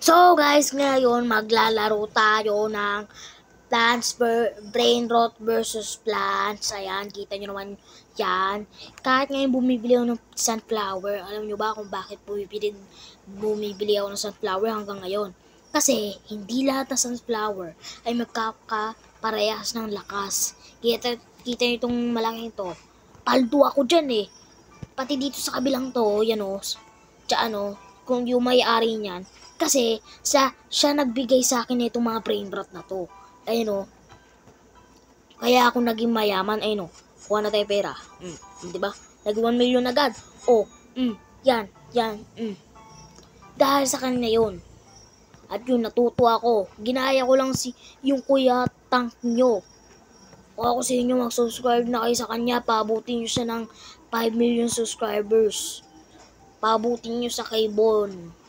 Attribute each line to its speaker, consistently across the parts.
Speaker 1: So guys, ngayon maglalaro tayo ng Brain Rot versus Plants. Ayan, kita nyo naman yan. Kahit ngayon bumibili ako ng sunflower, alam nyo ba kung bakit bumibili ako ng sunflower hanggang ngayon? Kasi hindi lahat ng sunflower ay magkakaparehas ng lakas. Kita nyo itong malaking to. Paldo ako dyan eh. Pati dito sa kabilang to, yan o. Kung yung may-ari niyan. Kasi siya nagbigay sa akin itong mga brain rot na to. Ayun o. Kaya ako naging mayaman. Ayun o. Kuha na tayo pera. Diba? Nag 1 million agad. Oh. Yan. Dahil sa kanya yun. At yun, natuto ako. Ginaya ko lang yung Kuya Tank nyo. Kung ako sa inyo, mag-subscribe na kayo sa kanya. Paabutin nyo siya ng 5 million subscribers. Paabutin nyo sa kay Bon.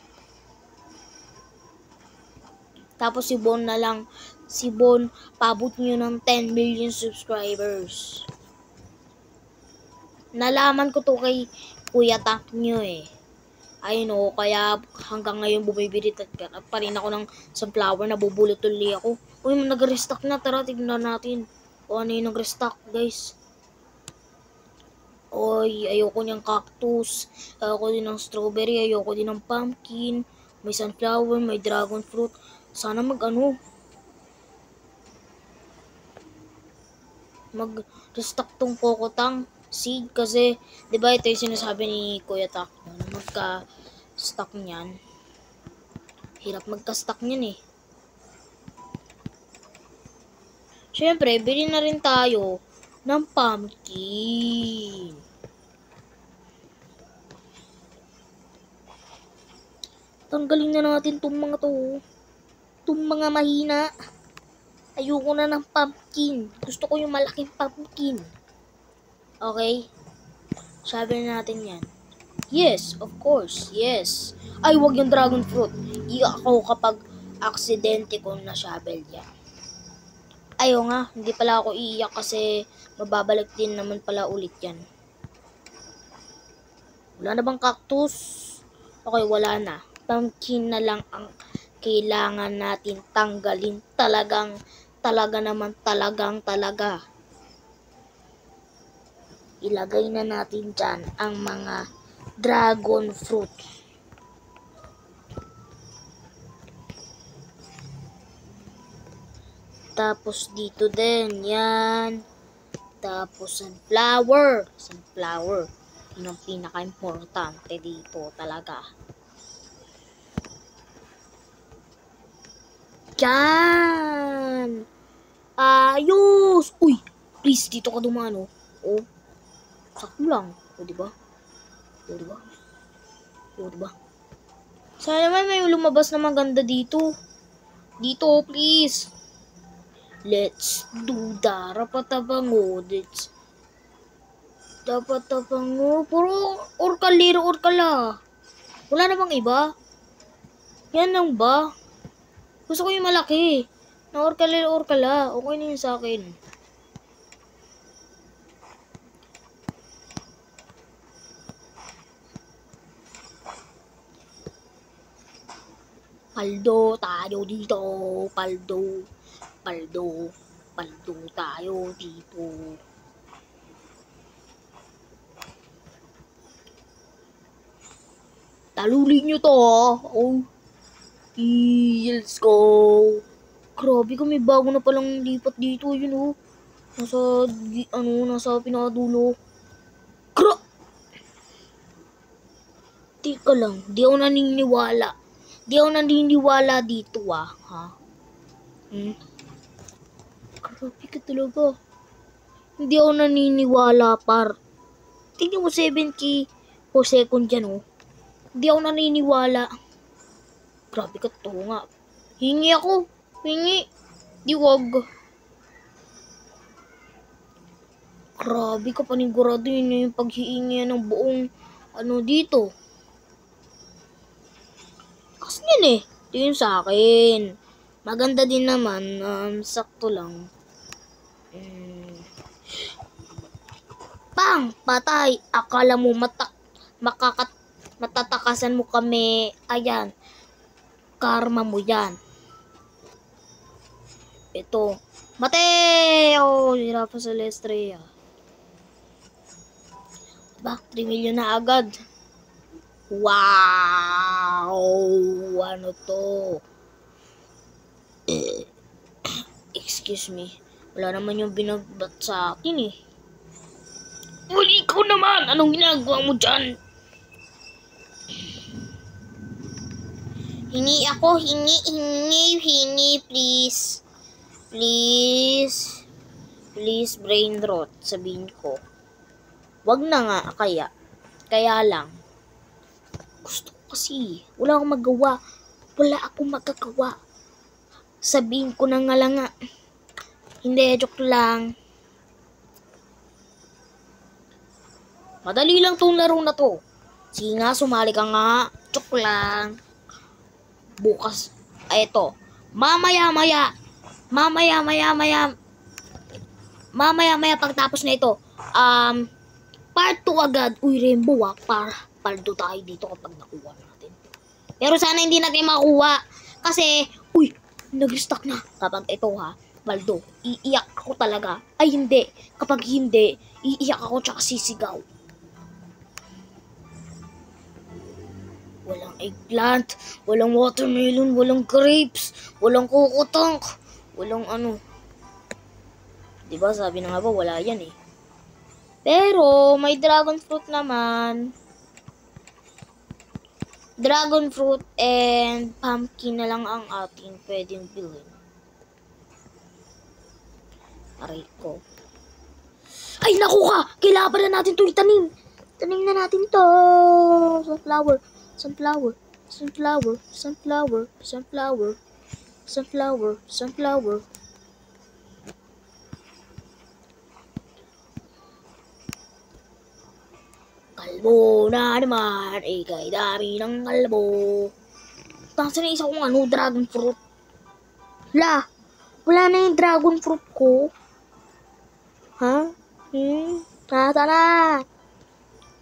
Speaker 1: Tapos si Bon, paabot nyo ng 10 million subscribers. Nalaman ko to kay Kuya Tank nyo eh. Ayun o, kaya hanggang ngayon bumibili pa rin ako ng sunflower, nabubulot ulit ako. Uy, nag-restock na, tara tignan natin. O ano yung nag-restock guys. Oy, ayoko niyang cactus, ayoko din ng strawberry, ayoko din ng pumpkin, may sunflower, may dragon fruit. Sana mag-restock tong kokotang seed kasi, di ba ito yung sinasabi ni Kuya Tak na magka-stock niyan. Hirap magka-stock niyan eh. Siyempre, bili na rin tayo ng pumpkin. Tanggalin na natin itong mga to. Itong mga mahina. Ayoko na ng pumpkin. Gusto ko yung malaking pumpkin. Okay? Sabi na natin yan. Yes, of course. Yes. Ay, wag yung dragon fruit. Iyak ako kapag aksidente ko na shovel yan. Ayaw nga, hindi pala ako iiyak kasi mababalik din naman pala ulit yan. Wala na bang cactus? Okay, wala na. Pumpkin na lang ang kailangan natin tanggalin. Talaga. Ilagay na natin dyan ang mga dragon fruit. Tapos dito din, yan. Tapos sunflower. Yun ang pinaka-importante dito talaga. Yan. Ayos. Uy, please, dito ka dumano. Oh, sakto lang. O, diba? Sana naman may lumabas na maganda dito. Dito, please. Let's do darapatabango. Puro orkala. Wala na bang iba? Yan lang ba? Gusto ko yung malaki. Na orkala. Okay na yun sa akin. Paldo tayo dito. Paldo tayo dito. Talulin nyo to oh. Let's go. Grabe may bago na palang lipat dito yun oh. Nasa pinakadulo. Tika lang, di ako naniniwala dito ha. Grabe ka talaga. Hindi ako naniniwala tingnan mo 7K per second dyan oh. Hindi ako naniniwala. Grabe ka to nga. Hingi ako. Di wag. Grabe ka panigurado yun yung paghihingi ng buong dito. Kasi yan eh. Ito yun sa akin. Maganda din naman. Sakto lang. Pang! Patay! Akala mo matatakasan mo kami. Ayan. karma mo yan. Ito. Mateo! Hirapan sa Lestria. Diba? 3 million na agad. Wow! Ano to? Excuse me. Wala naman yung binagbat sa akin eh. Uli ko naman! Anong ginagawa mo dyan? Hingi ako, hingi, please. Please, brain rot, sabihin ko. Wag na nga, kaya lang. Gusto ko kasi, wala akong magagawa. Sabihin ko na nga lang nga. Hindi, joke lang. Madali lang tong laro na to. Sige nga, sumali ka nga. Joke lang. Bukas, eto. Mamaya pagtapos na ito. Part 2 agad. Uy, Rainbow paldo tayo dito kapag nakuha natin. Pero sana hindi natin makuha. Kasi, uy, nag-restock na. Kapag ito paldo, iiyak ako talaga. Ay, hindi. Kapag hindi, iiyak ako tsaka sisigaw. Walang eggplant, walang watermelon, walang grapes, walang kukutank, walang ano. Diba sabi na nga ba, wala yan eh. Pero may dragon fruit naman. Dragon fruit and pumpkin na lang ang ating pwedeng bilhin. Aray ko. Ay, naku ka! Kailangan pa na natin ito itanim. Tanim na natin to. Sunflower. Kalbo na naman, ikay dami ng kalbo. Tapos na isa kong dragon fruit. Wala na yung dragon fruit ko. Ha? Nasa na?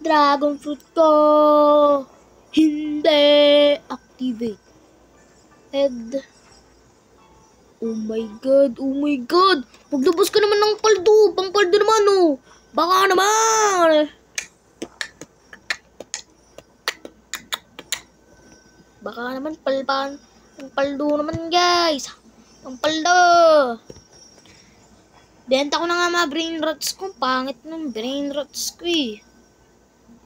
Speaker 1: Dragon fruit ko. Hindi. Activate. Head. Oh my god. Maglabas ka naman ng paldo. Pang paldo naman oh. Baka naman. Palpan. Ang paldo naman guys. Ang paldo. Benta ko na nga mga brain rots ko. Pangit ng brain rots ko eh.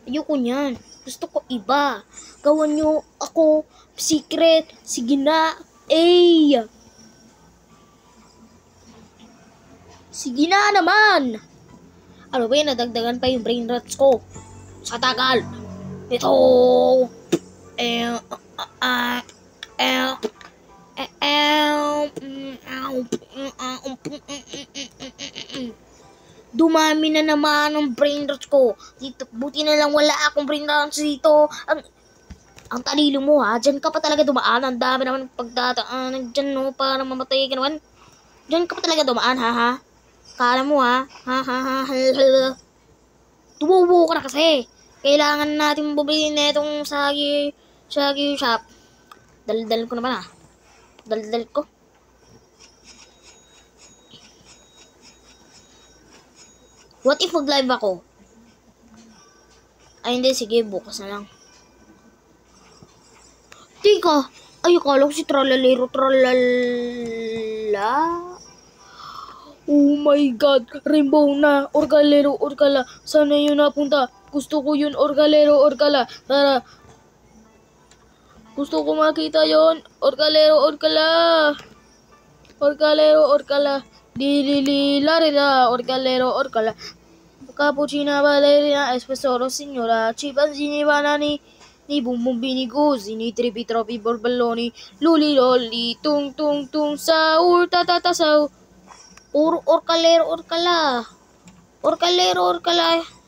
Speaker 1: Ayoko niyan. Gusto ko iba. Gawan nyo ako secret. Sige na. Sige na naman. Ano ba yun? Nadagdagan pa yung brain rots ko. Sa tagal. Ito. Dumami na naman ang brain rots ko. Dito, buti na lang wala akong brain rots dito. Ang talilo mo Diyan ka pa talaga dumaan. Ang dami naman pagdadaanan dyan no. Para mamatay ka naman. Diyan ka pa talaga dumaan Kala mo Tumubo ka na kasi. Kailangan natin bumili na itong Sagi shop. Daldal ko naman Daldal ko. What if mag-live ako? Ay hindi, sige, bukas na lang. Tika, akala ko si Tralalero Tralala. Oh my god, Rainbow na, Orgalero Orgala. Sana yun napunta. Gusto ko yun, Orgalero Orgala. Tara. Gusto ko makita yun, Orgalero Orgala. Dilililarida, Orgalero Orgala. Cappuccina, ballerina, espresso, signora, chimpanzini, banani, ni bumbumbi, ni guzi, ni tripi, tropi, borballoni, luli, loli, tung, tung, tung, saur, tatatasaw. Puro Orgalero Orgala.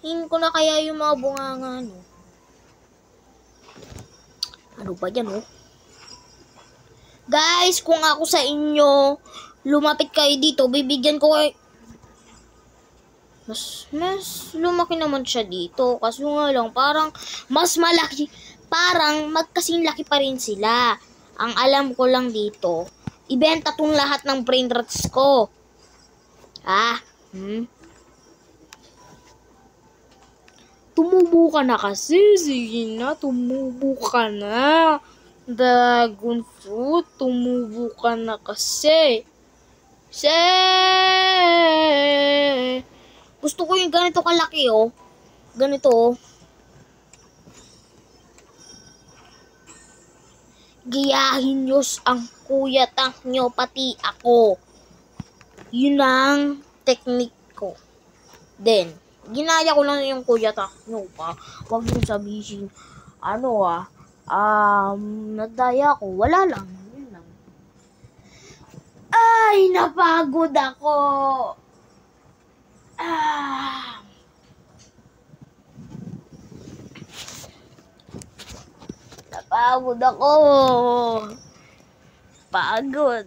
Speaker 1: Hin ko na kaya yung mga bunganga nyo. Ano ba yan Guys, kung ako sa inyo, lumapit kayo dito, bibigyan ko kayo. Mas lumaki naman siya dito. Kasi nga lang, parang mas malaki. Parang magkasing laki pa rin sila. Ang alam ko lang dito, ibenta tong lahat ng brain rots ko. Tumubo ka na kasi. Sige na, tumubo ka na. Dragon fruit, tumubo ka na kasi. Gusto ko yung ganito kalaki, oh. Ganito, oh. Giyahin nyo ang kuya tank nyo, pati ako. Yun ang technique ko. Then, ginaya ko lang yung kuya tank nyo pa. Huwag nyo sabihin, nadaya ko. Wala lang. Yun lang. Ay, napagod ako. Napagod ako. Pagod.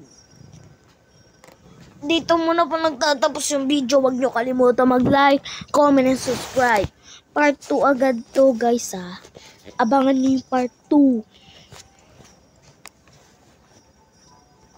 Speaker 1: Dito muna po nagtatapos yung video. Huwag nyo kalimutan mag-like, comment, and subscribe. Part 2 agad to, guys, ha. Abangan nyo yung part 2.